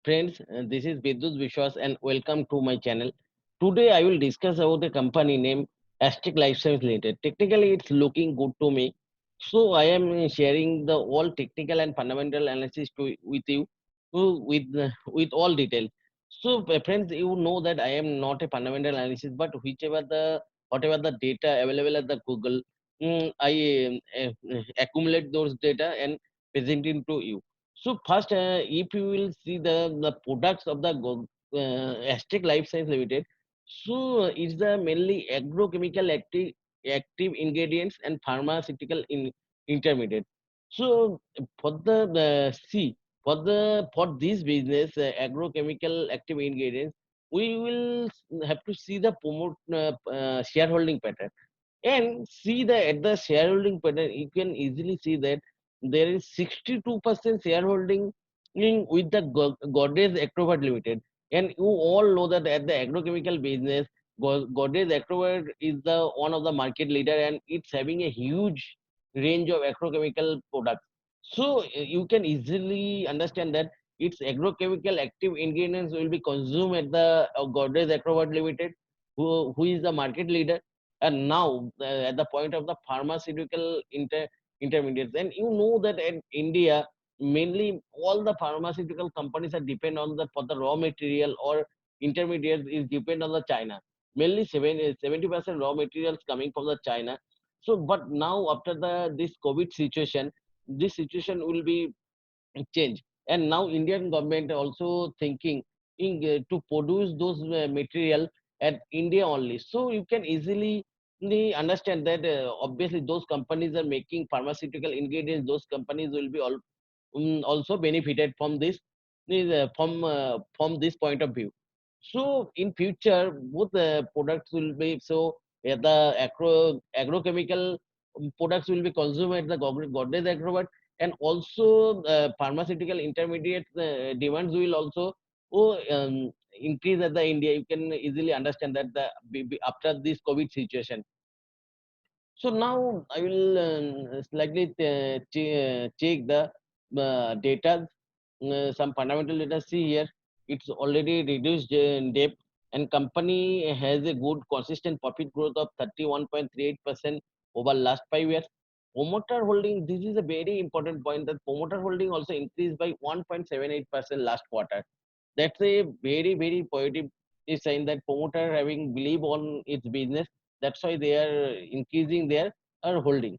Friends, this is Vidyut Vishwas and welcome to my channel. Today I will discuss about a company named Aztec Life Science Limited. Technically, it's looking good to me. So I am sharing the all technical and fundamental analysis with you with all detail. So friends, you know that I am not a fundamental analysis, but whatever the data available at the Google, I accumulate those data and present it to you. So first, if you will see the products of the Aztec Life Science Limited, so it's the mainly agrochemical active ingredients and pharmaceutical intermediate. So for the C for this business, agrochemical active ingredients, we will have to see the promote shareholding pattern and see the at the shareholding pattern. You can easily see that there is 62% shareholding with the Godrej Acrobat Limited. And you all know that at the agrochemical business, Godrej Acrobat is the one of the market leader and it's having a huge range of agrochemical products. So you can easily understand that its agrochemical active ingredients will be consumed at the Godrej Acrobat Limited, who is the market leader. And now at the point of the pharmaceutical intermediates, and you know that in India mainly all the pharmaceutical companies are depend on the for the raw material or intermediates is depend on the China, mainly 70% raw materials coming from the China. So but now after the this COVID situation, this situation will be change, and now Indian government also thinking to produce those material at India only. So you can easily understand that obviously those companies are making pharmaceutical ingredients, those companies will be also benefited from from this point of view. So in future, both products will be so the agrochemical products will be consumed at the Godrej Agrovet, and also pharmaceutical intermediate demands will also increase at the India. You can easily understand that after this COVID situation. So now I will slightly check the data, some fundamental data. See here, it's already reduced debt, and company has a good consistent profit growth of 31.38% over last 5 years. Promoter holding, this is a very important point, that promoter holding also increased by 1.78% last quarter. That's a very positive sign that promoter having believe on its business. That's why they are increasing their holding.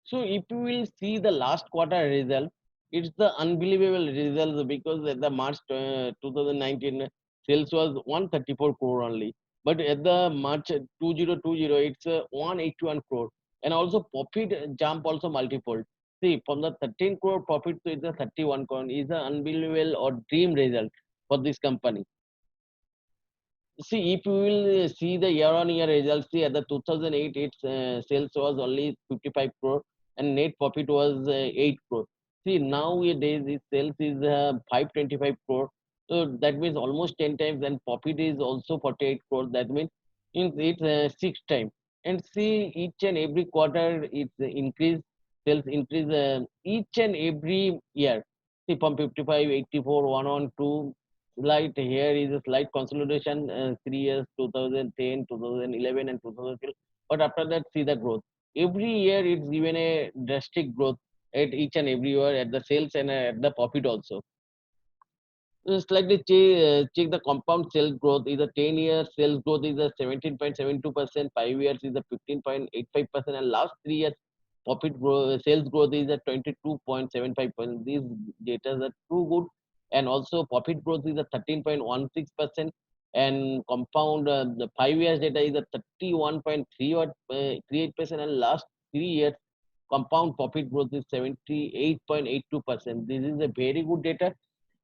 So if you will see the last quarter result, it's the unbelievable results, because at the March 2019 sales was 134 crore only, but at the March 2020 it's 181 crore, and also profit jump also multiple. See, from the 13 crore profit to the 31 crore is an unbelievable or dream result for this company. See, if you will see the year-on-year results, see at the 2008, its sales was only 55 crore and net profit was 8 crore. See, nowadays its sales is 525 crore. So that means almost 10 times, and profit is also 48 crore. That means it's 6 times. And see, each and every quarter it's increase, sales increase each and every year. See, from 55, 84, 112, slight here is a slight consolidation, 3 years, 2010, 2011, and 2012. But after that, see the growth. Every year, it's given a drastic growth at each and every year at the sales and at the profit also. Slightly check the compound sales growth. Is a 10-year sales growth is a 17.72%, 5 years is a 15.85%, and last 3 years profit growth, sales growth is a 22.75%. These data are too good, and also profit growth is a 13.16%, and compound the 5 years data is a 31.38%, and last 3 years compound profit growth is 78.82%. This is a very good data.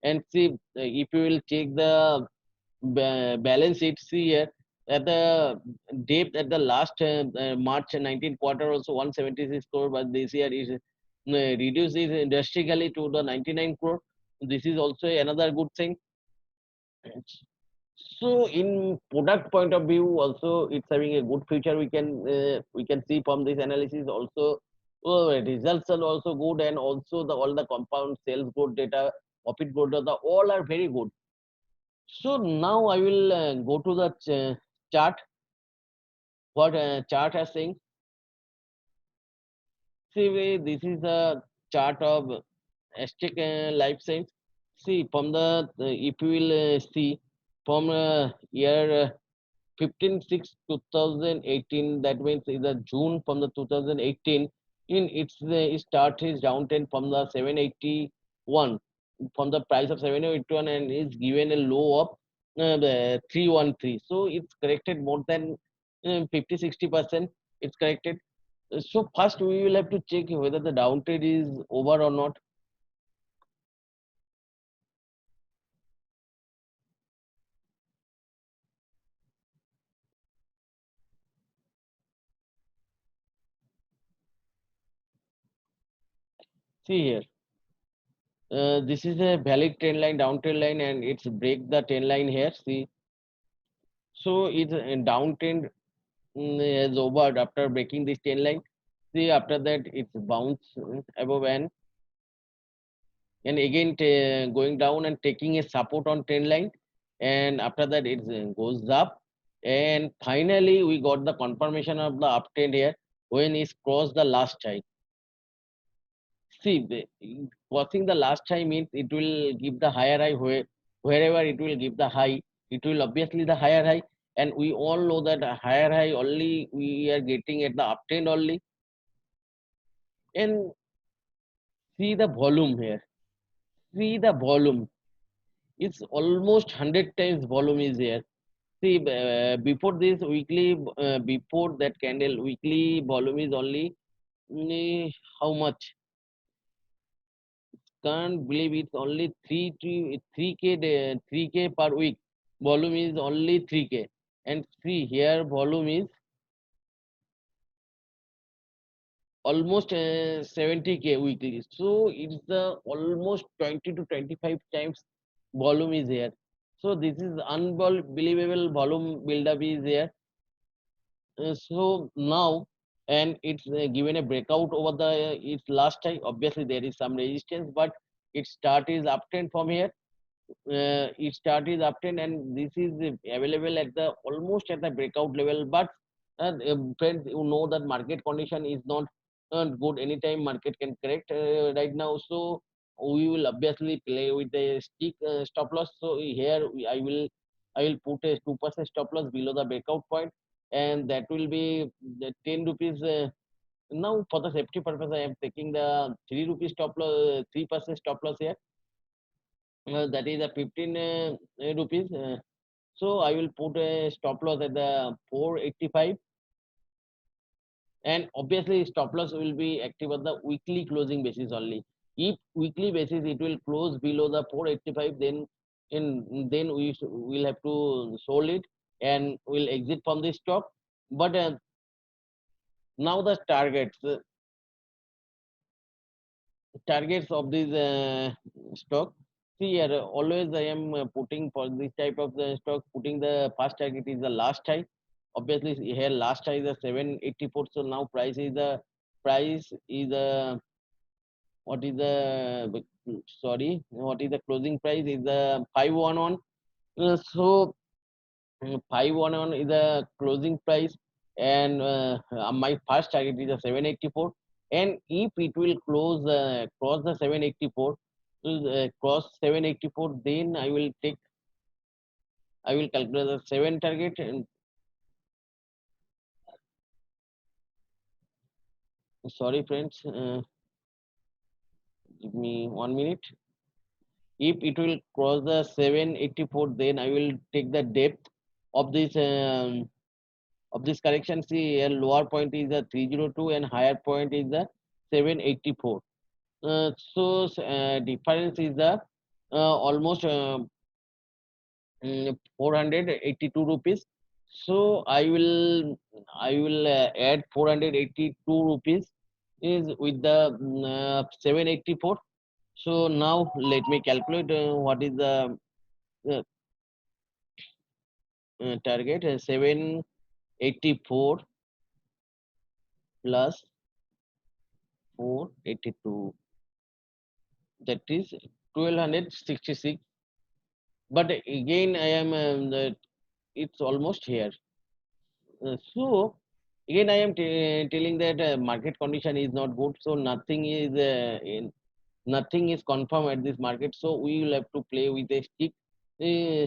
And see, if you will check the balance sheet, see here at the debt at the last March 19 quarter also 176 crore, but this year is reduced is drastically to the 99 crore. This is also another good thing. So in product point of view also it's having a good future. We can see from this analysis also results are also good, and also the all the compound sales growth data, profit growth data, all are very good. So now I will go to the chart. What chart is saying? See, this is the chart of Aztec life science. See, from the if you will see from year 15/6/2018, that means is the June from the 2018, in its it start is downtrend from the 781, from the price of 781, and is given a low of the 313. So it's corrected more than 50-60%. It's corrected. So first we will have to check whether the downtrend is over or not. See here. This is a valid trend line, downtrend line, and it's break the trend line here. See, so it's a downtrend is over after breaking this trend line. See, after that it's bounce above and again going down and taking a support on trend line, and after that it goes up, and finally we got the confirmation of the uptrend here when it crossed the last high. See, crossing the last high means it will give the higher high wherever it will give the high, it will obviously the higher high, and we all know that a higher high only we are getting at the uptrend only. And see the volume here. See the volume. It's almost 100 times volume is here. See, before this weekly, before that candle, weekly volume is only how much? Can't believe it's only 3k per week. Volume is only 3k, and see here volume is almost 70k weekly. So it's the almost 20 to 25 times volume is here. So this is unbelievable volume buildup is there. So now, and it's given a breakout over the its last high. Obviously there is some resistance, but its start is uptrend from here. Its start is uptrend, and this is available at the almost at the breakout level. But friends, you know that market condition is not good. Anytime market can correct right now. So we will obviously play with the stick stop loss. So here I will put a 2% stop loss below the breakout point, and that will be the 10 rupees. Now for the safety purpose, I am taking the 3 rupees stop loss, 3% stop loss here. That is a 15 rupees. So I will put a stop loss at the 485, and obviously stop loss will be active on the weekly closing basis only. If weekly basis it will close below the 485, then will have to sold it and will exit from this stock. But now the targets of this stock. See here, always I am putting for this type of the stock, putting the first target is the last high. Obviously here last high is the 784. So now price is what is the sorry, what is the closing price is the 511. So 511 is the closing price, and my first target is a 784. And if it will cross the 784, cross 784, then I will calculate the 7 target. And sorry friends, give me 1 minute. If it will cross the 784, then I will take the depth of this correction. See, a lower point is the 302 and higher point is the 784. Difference is the almost 482 rupees. So I will add 482 rupees is with the 784. So now let me calculate what is the uh, target. 784 plus 482, that is 1266. But again, I am it's almost here. So again, I am telling that market condition is not good. So nothing is confirmed at this market. So we will have to play with a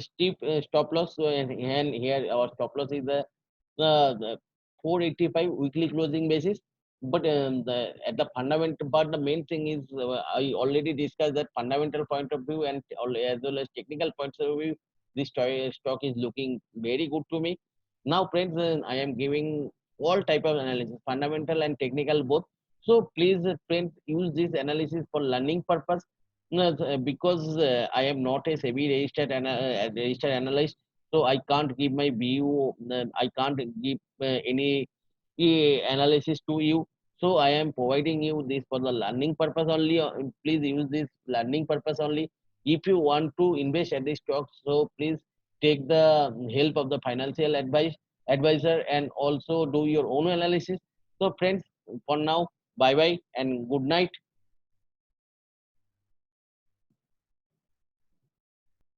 steep stop loss. So and here our stop loss is the 485 weekly closing basis. But at the fundamental, but the main thing is I already discussed that fundamental point of view and as well as technical points of view. This stock is looking very good to me. Now, friends, I am giving all type of analysis, fundamental and technical both. So please, friends, use this analysis for learning purpose. Because I am not a SEBI registered analyst, so I can't give my view. I can't give any analysis to you. So I am providing you this for the learning purpose only. Please use this learning purpose only. If you want to invest at this stock, so please take the help of the financial advisor and also do your own analysis. So friends, for now, bye bye and good night.